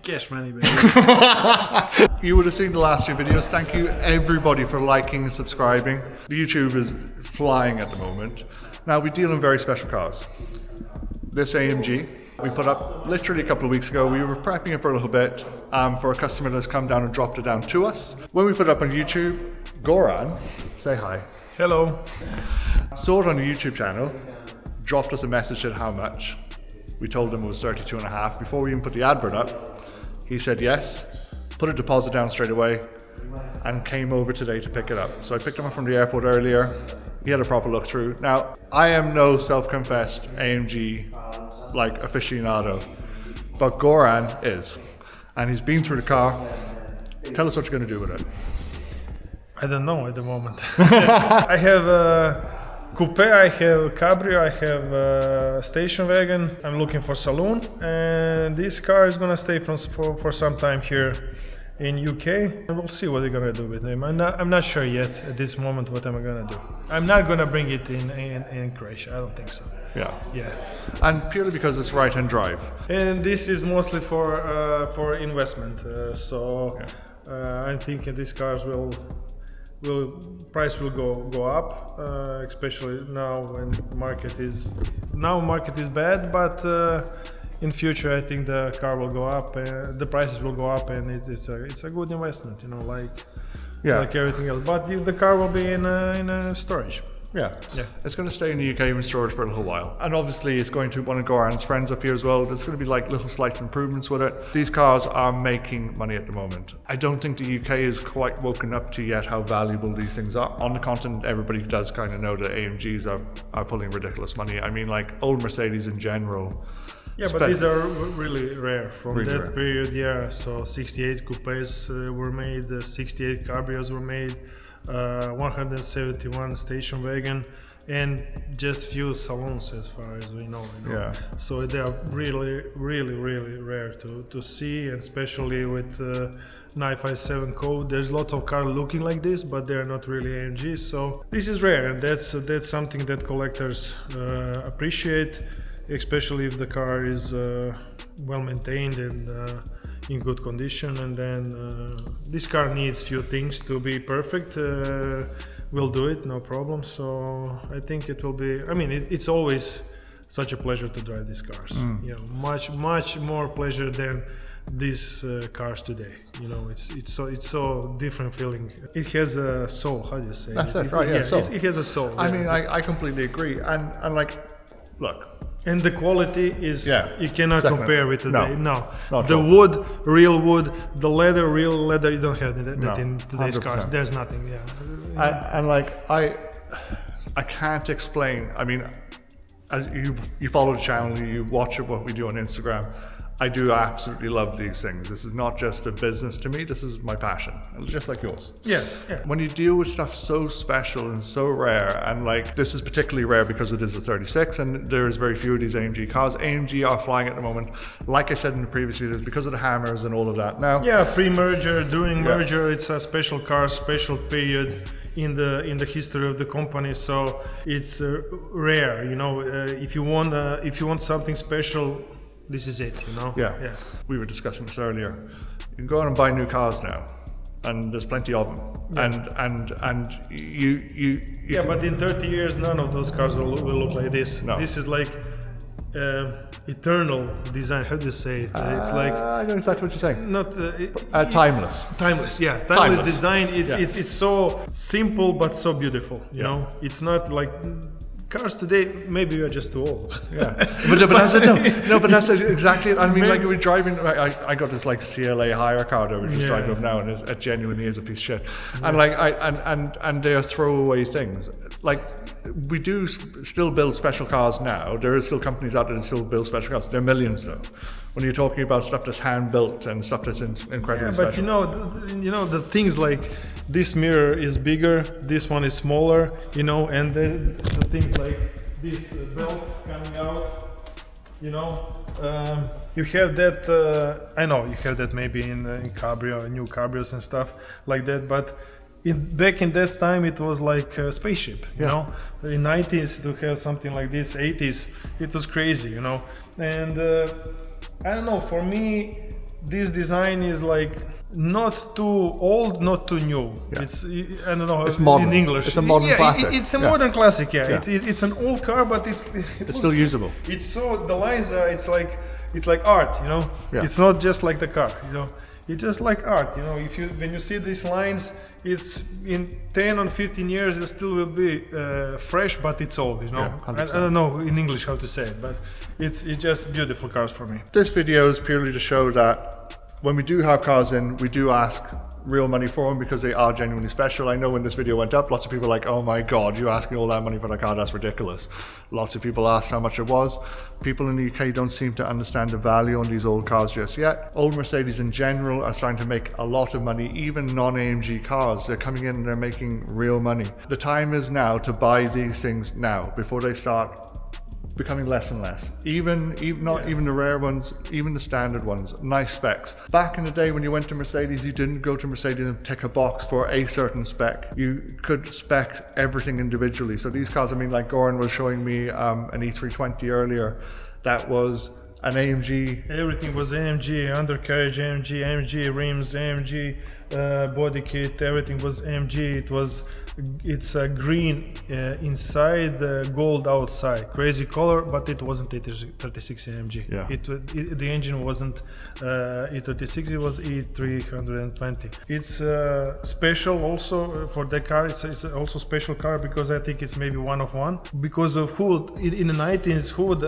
Cash money, baby. You would have seen the last few videos. Thank you everybody for liking and subscribing. YouTube is flying at the moment. Now we deal in very special cars. This AMG we put up literally a couple of weeks ago. We were prepping it for a little bit for a customer that's come down and dropped it down to us. When we put it up on YouTube, Goran, say hi. Hello. Saw it on the YouTube channel, dropped us a message at how much. We told him it was 32.5. Before we even put the advert up, he said yes, put a deposit down straight away, and came over today to pick it up. So I picked him up from the airport earlier. He had a proper look through. Now, I am no self-confessed AMG aficionado, but Goran is, and he's been through the car. Tell us what you're going to do with it. I don't know at the moment. I have a coupe, I have cabrio, I have a station wagon. I'm looking for saloon, and this car is gonna stay for some time here in UK, and we'll see what we're gonna do with him. I'm not sure yet at this moment what I'm gonna do. I'm not gonna bring it in Croatia. I don't think so. Yeah. And purely because it's right-hand drive. And this is mostly for investment. I'm thinking these cars price will go up, especially now when market is bad, but in future I think the car will go up, the prices will go up, and it's a good investment, like everything else. But the car will be in storage. Yeah. It's going to stay in the UK in storage for a little while. And obviously it's going to one of Goran's friends up here as well. There's going to be like little slight improvements with it. These cars are making money at the moment. I don't think the UK is quite woken up to yet how valuable these things are. On the continent, everybody does kind of know that AMGs are pulling ridiculous money. I mean, like old Mercedes in general. Yeah, but these are really rare from really that period. Yeah, so 68 coupes were made, 68 cabrios were made, 171 station wagon, and just few salons as far as we know. Yeah. So they are really rare to see, and especially with 957 code. There's lots of cars looking like this, but they are not really AMGs. So this is rare, and that's something that collectors appreciate, especially if the car is well maintained and in good condition. And then this car needs few things to be perfect. We'll do it, no problem. So I think it will be, it's always such a pleasure to drive these cars. Much more pleasure than these cars today. It's so different feeling. It has a soul. How do you say? That's it, right? Yeah, it has a soul. I completely agree. And look. And the quality is, you cannot compare with today. No. The wood, real wood, the leather, real leather, you don't have that in today's 100%. Cars. There's nothing, I can't explain. I mean, as you follow the channel, you watch what we do on Instagram. I do absolutely love these things. This is not just a business to me, this is my passion, just like yours. Yes. Yeah. When you deal with stuff so special and so rare, and this is particularly rare because it is a 36 and there's very few of these AMG cars. AMG are flying at the moment, like I said in the previous videos, because of the hammers and all of that. Now, pre-merger, during merger, it's a special car, special period in the history of the company, so it's rare. If you want something special, this is it, Yeah. We were discussing this earlier. You can go out and buy new cars now, and there's plenty of them. Yeah. And you but in 30 years, none of those cars will look like this. No. This is like eternal design. How do you say it? It's like I know exactly what you're saying. Not timeless. Timeless, yeah. Timeless design. It's so simple but so beautiful. You know, it's not like. Cars today, maybe we are just too old. but that's exactly it. I mean, like we're driving. I got this CLA hire car that we're just driving up now, and it genuinely is a piece of shit. And and they are throwaway things. We do still build special cars now. There are still companies out there that still build special cars. There are millions though. When you're talking about stuff that's hand built and stuff that's incredibly special. But the things like this mirror is bigger, this one is smaller, and the things like this belt coming out, you have that. I know you have that maybe in cabrio, new cabrios and stuff like that, but. Back in that time, it was like a spaceship, you know. In 90s, to have something like this, 80s, it was crazy, And I don't know. For me, this design is like not too old, not too new. Yeah. It's, I don't know, It's modern. in English. It's a modern classic. It's a modern classic. Yeah, Yeah. It's an old car, but it's still usable. It's so the lines are. It's like art, you know. Yeah. It's not just like the car, you know. It's just like art, you know. When you see these lines, it's in 10 or 15 years it still will be fresh, but it's old, you know. Yeah, I 100%. don't know in English how to say it, but it's just beautiful cars for me. This video is purely to show that when we do have cars in, we do ask real money for them because they are genuinely special. I know when this video went up, lots of people were like, oh my god, you're asking all that money for the car, that's ridiculous. Lots of people asked how much it was. People in the UK don't seem to understand the value on these old cars just yet. Old Mercedes in general are starting to make a lot of money, even non-AMG cars. They're coming in and they're making real money. The time is now to buy these things now before they start becoming less and less. Even the rare ones, even the standard ones, nice specs. Back in the day when you went to Mercedes, you didn't go to Mercedes and tick a box for a certain spec. You could spec everything individually. So these cars, I mean, like Goran was showing me an E320 earlier, that was an AMG. Everything was AMG, undercarriage AMG, AMG rims, AMG body kit, everything was AMG. It's a green inside, gold outside. Crazy color, but it wasn't E36 AMG. Yeah. The engine wasn't E36, it was E320. It's special also for the car. It's also special car because I think it's maybe one of one. Because of who in the 90s, who would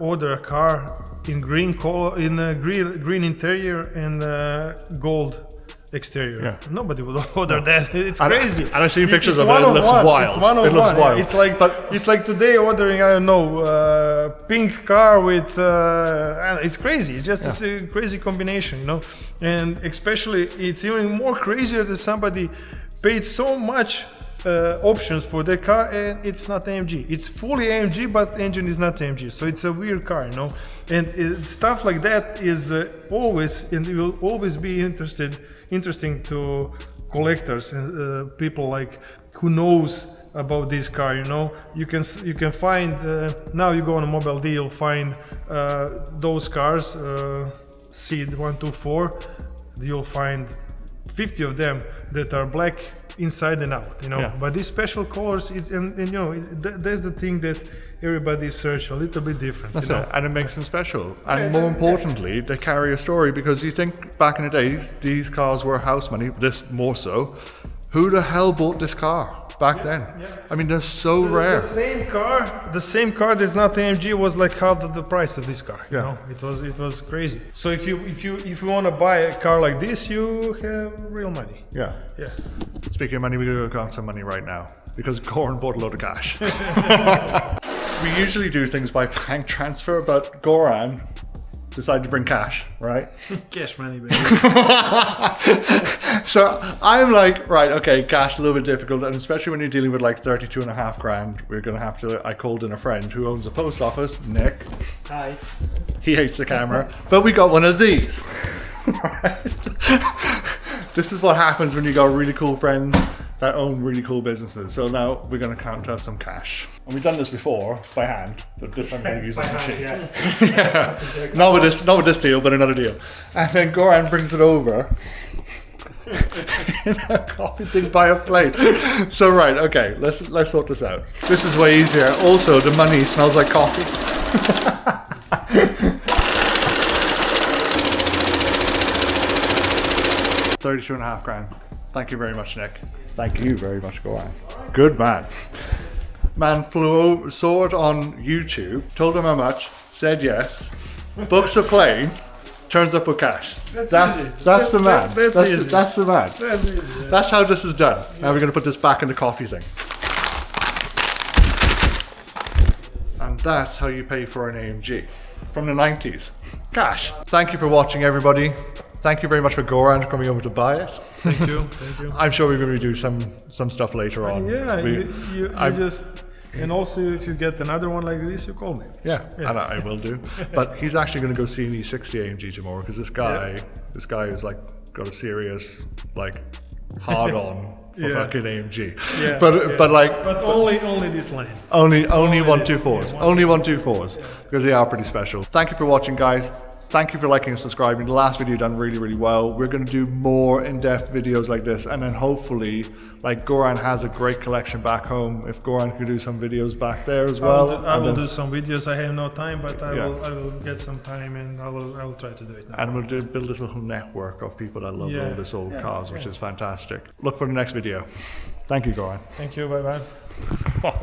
order a car in green color, in green interior and gold exterior? Yeah. Nobody would order that. It's crazy. And I've seen pictures of it. It Looks wild. It's one of it looks one. wild. It's like today ordering, I don't know, pink car with. It's crazy. It's a crazy combination, you know. And especially, it's even more crazier that somebody paid so much options for the car and it's not AMG. It's fully AMG, but engine is not AMG. So it's a weird car, you know. And stuff like that is always, and it will always be interesting to collectors and people like who knows about this car, you know. You can find now you go on a mobile D, you'll find those cars C124. You'll find 50 of them that are black inside and out, you know. Yeah. But these special colors, and you know, that's the thing that everybody search a little bit different. That's you know? it, and it makes them special. And more importantly, they carry a story, because you think back in the days, these cars were house money, this more so. Who the hell bought this car back then? Yeah. I mean, they're so rare. The same car that's not AMG was like half of the price of this car. You Yeah. know, it was crazy. So if you want to buy a car like this, you have real money. Yeah. Yeah. Speaking of money, we're going to go on some money right now, because Goran bought a load of cash. We usually do things by bank transfer, but Goran decided to bring cash, right? Cash money, baby. So I'm like, right, okay, cash a little bit difficult, and especially when you're dealing with like 32.5 grand, we're gonna have to. I called in a friend who owns a post office, Nick. Hi. He hates the camera, but we got one of these. Right? This is what happens when you got really cool friends that own really cool businesses. So now we're gonna count out some cash. And we've done this before by hand, but this time I'm gonna use this machine. Yeah. Not with this deal, but another deal. And then Goran brings it over in a coffee thing by a plate. So right, okay, let's sort this out. This is way easier. Also, the money smells like coffee. 32.5 grand. Thank you very much, Nick. Thank you very much, Goran. Good man. Man saw it on YouTube, told him how much, said yes, books a plane, turns up with cash. That's easy. That's the man. That's easy. That's the man. That's easy. Yeah. That's how this is done. Now we're going to put this back in the coffee thing. And that's how you pay for an AMG from the 90s. Cash. Thank you for watching, everybody. Thank you very much for Goran coming over to buy it. Thank you. Thank you. I'm sure we're going to do some stuff later on. Yeah, you just, and also if you get another one like this, you call me. Yeah, and I will do. But he's actually going to go see an E36 AMG tomorrow, because this guy is like got a serious like hard on for fucking AMG. Yeah, but only this line. Only 124s. Only 124s, because they are pretty special. Thank you for watching, guys. Thank you for liking and subscribing. The last video done really, really well. We're going to do more in-depth videos like this, and then hopefully, like Goran has a great collection back home. If Goran could do some videos back there as well. I will do some videos. I have no time, but I will get some time, and I will try to do it now. And we'll build this little network of people that love all this old cars, which is fantastic. Look for the next video. Thank you, Goran. Thank you. Bye bye.